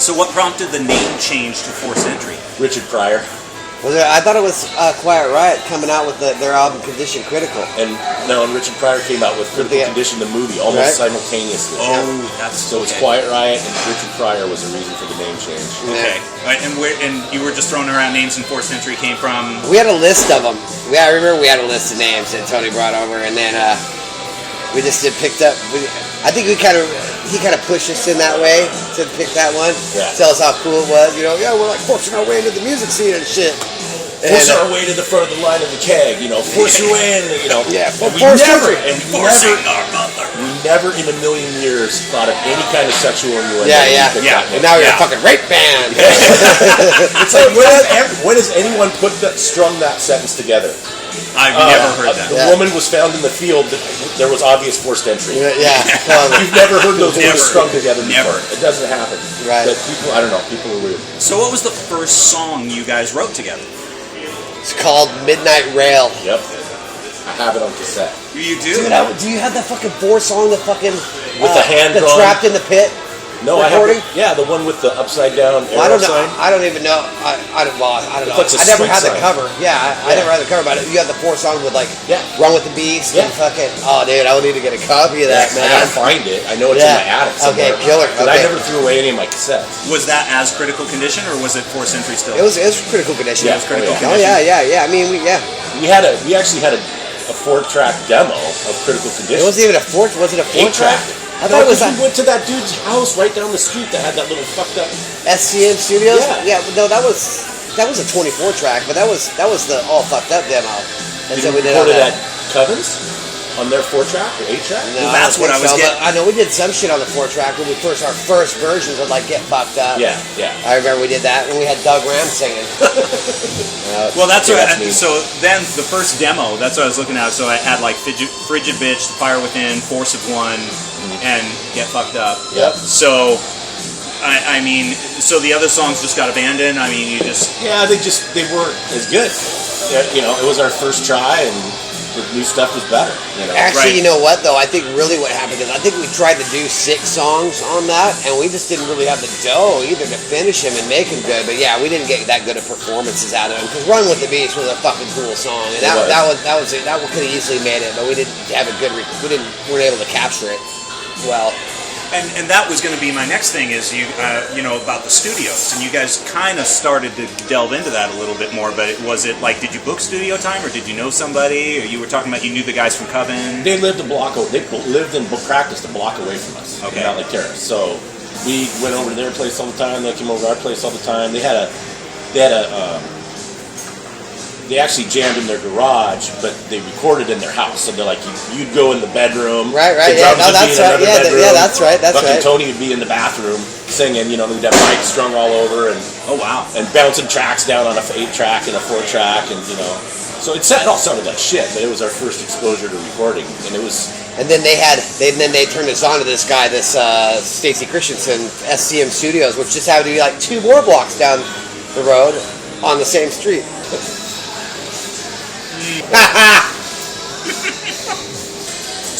So what prompted the name change to Forced Entry? Richard Pryor. Well, I thought it was Quiet Riot coming out with their album Condition Critical. And Richard Pryor came out with Critical Condition, the movie, almost simultaneously. Oh, that's so it's Quiet Riot and Richard Pryor was the reason for the name change. Okay, right, and you were just throwing around names, and Forced Entry came from. We had a list of them. I remember we had a list of names that Tony brought over, and then we just picked up. I think he kind of pushed us in that way to pick that one. Yeah. Tell us how cool it was. You know, we're like forcing our way into the music scene and shit. Forcing our way to the front of the line of the keg, force your way in, Yeah, we never in a million years thought of any kind of sexual innuendo. Yeah. And now you're a fucking rape band. It's like, when has anyone strung that sentence together? I've never heard that. The woman was found in the field. There was obvious forced entry. Yeah. You've never heard those words strung together before. Never. It doesn't happen. Right. But people, I don't know. People are weird. So what was the first song you guys wrote together? It's called Midnight Rail. Yep. I have it on cassette. You do? Dude, do you have that fucking 4-song, the fucking with the hand the drawn? Trapped in the Pit? No, recording? I have the one with the upside down arrow I don't know. sign. I don't even know. I don't know. Like I never had the cover. I never had the cover, but you had the 4 songs with Run with the Beast and fucking. Oh, dude, I would need to get a copy of that, man. I gotta find it. I know it's in my attic somewhere. Okay, killer. But I never threw away any of my cassettes. Was that as Critical Condition, or was it Forced Entry still? It was Critical Condition. Yeah, it was Critical Condition. Oh yeah. I mean, we actually had a 4-track demo of Critical Condition. It wasn't even a 4. Was it a 4-track? I thought we went to that dude's house right down the street that had that little fucked up SCM Studios. Yeah. No, that was a 24-track, but that was the all fucked up demo. And so we recorded at Covens on their 4-track or 8-track. No, that's what I was getting. I know we did some shit on the 4-track when our first versions would Get Fucked Up. Yeah. I remember we did that, and we had Doug Ram singing. Well, that's what. So then the first demo, that's what I was looking at. So I had Frigid Bitch, Fire Within, Force of One, and Get Fucked Up. Yep. So I mean, so the other songs just got abandoned. I mean, they weren't as good. It was our first try, and the new stuff was better. Actually, you know what though? I think really what happened is I think we tried to do 6 songs on that, and we just didn't really have the dough either to finish them and make them good. But yeah, we didn't get that good of performances out of them because "Run with the Beast" was a fucking cool song, and that could have easily made it, but we didn't have a good. Weren't able to capture it well. And that was going to be my next thing is about the studios, and you guys kind of started to delve into that a little bit more. But was it did you book studio time, or did you know somebody, or you were talking about you knew the guys from Coven? They lived They lived and practiced a block away from us. Okay, in Valley Terrace. So we went over to their place all the time. They came over to our place all the time. They actually jammed in their garage, but they recorded in their house. So they're you'd go in the bedroom. Right. Yeah, that's right. Yeah, that's right. Tony would be in the bathroom singing. We'd have mics strung all over, and oh wow, and bouncing tracks down on a 8-track and a 4-track, and So it all sounded like shit, but it was our first exposure to recording, and it was. And then they turned us on to this guy, Stacy Christensen, SCM Studios, which just happened to be 2 more blocks down the road on the same street.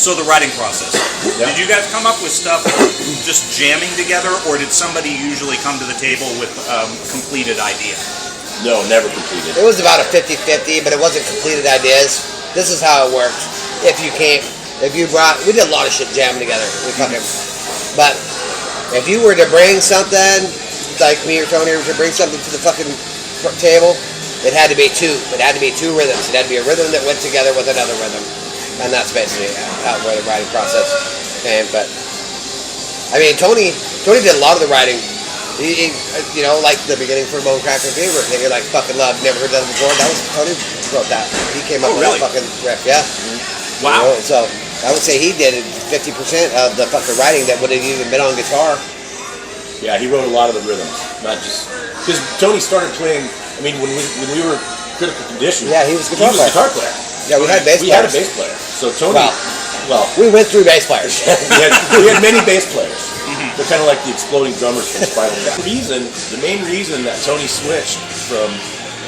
So the writing process. Yeah. Did you guys come up with stuff just jamming together, or did somebody usually come to the table with a completed idea? No, never completed. It was about a 50-50, but it wasn't completed ideas. This is how it worked. We did a lot of shit jamming together. But if you were to bring something, like me or Tony, to bring something to the fucking table, it had to be 2. It had to be 2 rhythms. It had to be a rhythm that went together with another rhythm. And that's basically where the writing process came. But, I mean, Tony did a lot of the writing. He like the beginning for Bone Cracker Fever. You're like, fucking love, never heard that before. That was Tony wrote that. He came up with that fucking riff, yeah. Wow. So I would say he did 50% of the fucking writing that would have even been on guitar. Yeah, he wrote a lot of the rhythms, not just because Tony started playing. I mean, when we were Critical Condition, yeah, he was a guitar player. Yeah, we had bass players. We had a bass player. So Tony, we went through bass players. we had many bass players. They're kind of like the exploding drummers from Spinal Tap. The main reason that Tony switched from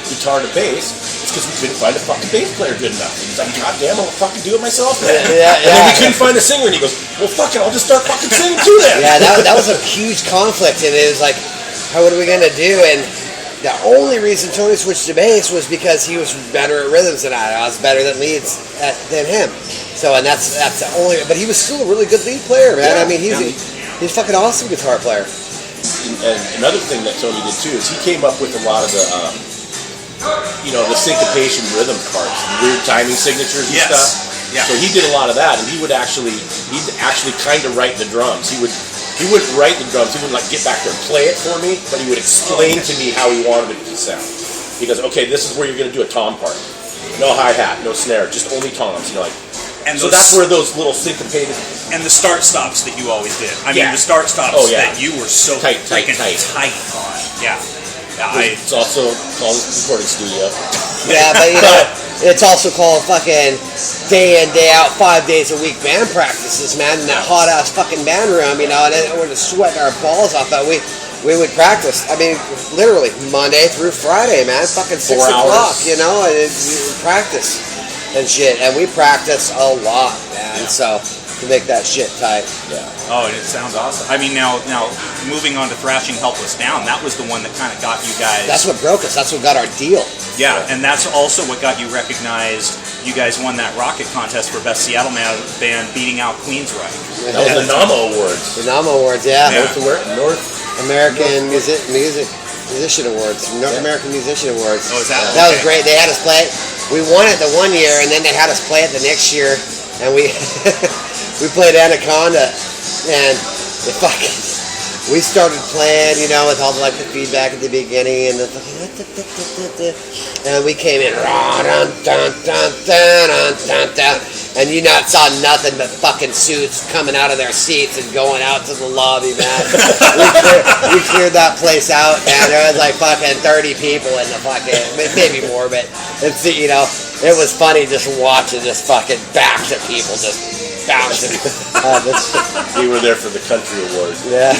guitar to bass is because we couldn't find a fucking bass player good enough. He's like, God damn, I'll fucking do it myself, man. Yeah. And then we couldn't find a singer, and he goes, well, fuck it, I'll just start fucking singing too then. Yeah, that was a huge conflict, and it was like, what are we gonna do? And the only reason Tony switched to bass was because he was better at rhythms than I was better than leads than him. So, and that's the only. But he was still a really good lead player, man. Yeah, I mean, he's a fucking awesome guitar player. And another thing that Tony did too is he came up with a lot of the, the syncopation rhythm parts, weird timing signatures and stuff. Yeah. So he did a lot of that, and he'd actually kind of write the drums. He wouldn't write the drums. He wouldn't like get back there and play it for me, but he would explain to me how he wanted it to sound. He goes, okay, this is where you're going to do a tom part. No hi-hat, no snare, just only toms. And so that's where those little syncopated... And the start stops that you always did. I mean, the start stops that you were so tight on. Yeah. It's also called recording studio. Yeah, but it's also called fucking day in, day out, 5 days a week band practices, man, in that hot ass fucking band room, and we're just sweating our balls off that we would practice. I mean, literally Monday through Friday, man, fucking 6 o'clock, and practice and shit, and we practice a lot, man. So to make that shit tight. Yeah. Oh, it sounds awesome. I mean, now moving on to Thrashing Helpless Down, that was the one that kind of got you guys. That's what broke us. That's what got our deal. Yeah, and that's also what got you recognized. You guys won that Rocket contest for Best Seattle Band, beating out Queensryche. That was the NAMA Awards. The NAMA Awards, yeah. North American Musician Awards. North American Musician Awards. Oh, is that? That was great. They had us play it. We won it the one year, and then they had us play it the next year, and we we played Anaconda, and we started playing, with all the feedback at the beginning, and and we came in, and you not saw nothing but fucking suits coming out of their seats and going out to the lobby, man. we cleared that place out, and there was fucking 30 people in the fucking, maybe more, but it's, it was funny just watching this fucking batch of people just bouncing. We were there for the country awards. Yeah,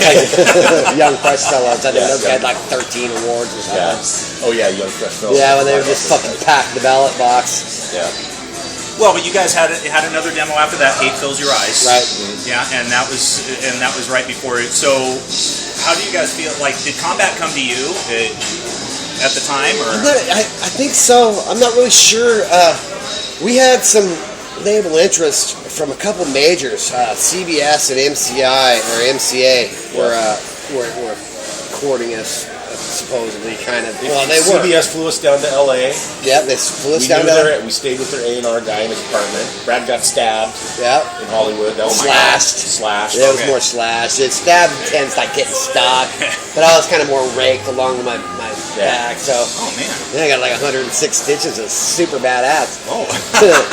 Young Fresh Fellows. I think those had 13 awards or something. Yeah. Oh yeah, Young Fresh Fellows. Yeah, when they would just fucking pack the ballot box. Yeah. Well, but you guys had another demo after that, Hate Fills Your Eyes. Right. Yeah, and that was right before it. So, how do you guys feel? Did Combat come to you at the time, or? I think so. I'm not really sure. We had some label interest from a couple majors, CBS and MCA were courting us, supposedly, kind of. Well, they were. CBS flew us down to LA. Yeah, they flew us down to LA. We stayed with their A&R guy in his apartment. Brad got stabbed. Yeah. In Hollywood. That was slashed. Yeah, it was more slashed. Stabbed tends getting stuck, but I was kind of more raked along my back. So. Oh man. Yeah, I got 106 stitches. It's super badass. Oh.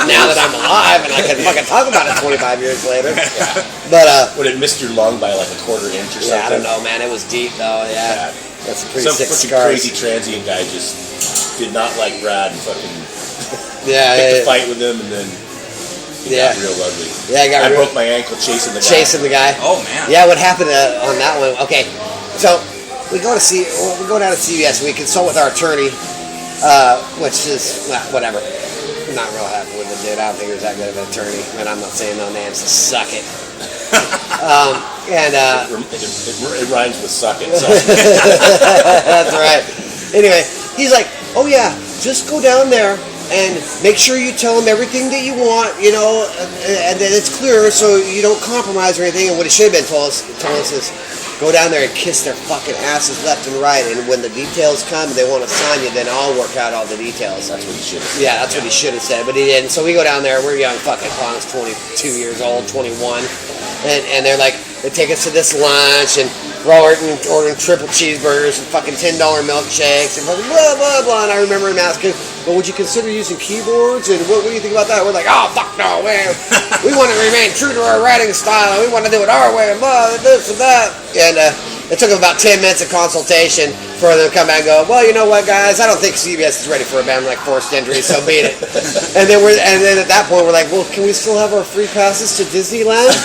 Now that I'm alive and I can fucking talk about it 25 years later. Yeah. But would it missed your lung by a quarter inch or something? Yeah, I don't know, man. It was deep though. Yeah. That's a pretty sick Some scars. crazy transient guy just did not like Brad and fucking picked a fight with him, and then it got real ugly. Yeah, I broke my ankle chasing the guy. Oh man. Yeah, what happened on that one? Okay, so we go down to CVS. We consult with our attorney, which is whatever. I'm not real happy with the dude. I don't think he was that good of an attorney, and I'm not saying no names. So suck it. It rhymes with suck it. So. That's right. Anyway, he's like, oh yeah, just go down there and make sure you tell him everything that you want, and that it's clear so you don't compromise or anything. And what he should have been told us is, go down there and kiss their fucking asses left and right, and when the details come, they want to sign you, then I'll work out all the details. That's what he should have said. Yeah, that's what he should have said, but he didn't. So we go down there, we're young fucking clowns, 22 years old, 21, and they're like, they take us to this lunch, and we're all ordering triple cheeseburgers and fucking $10 milkshakes, and fucking blah, blah, blah, and I remember him asking, well, would you consider using keyboards, and what do you think about that? We're like, oh, fuck no, man. We want to remain true to our writing style, and we want to do it our way, and blah, this and that. And it took about 10 minutes of consultation for them to come back and go, well, you know what, guys, I don't think CBS is ready for a band like Forced Injury, so beat it. and then at that point, we're like, well, can we still have our free passes to Disneyland?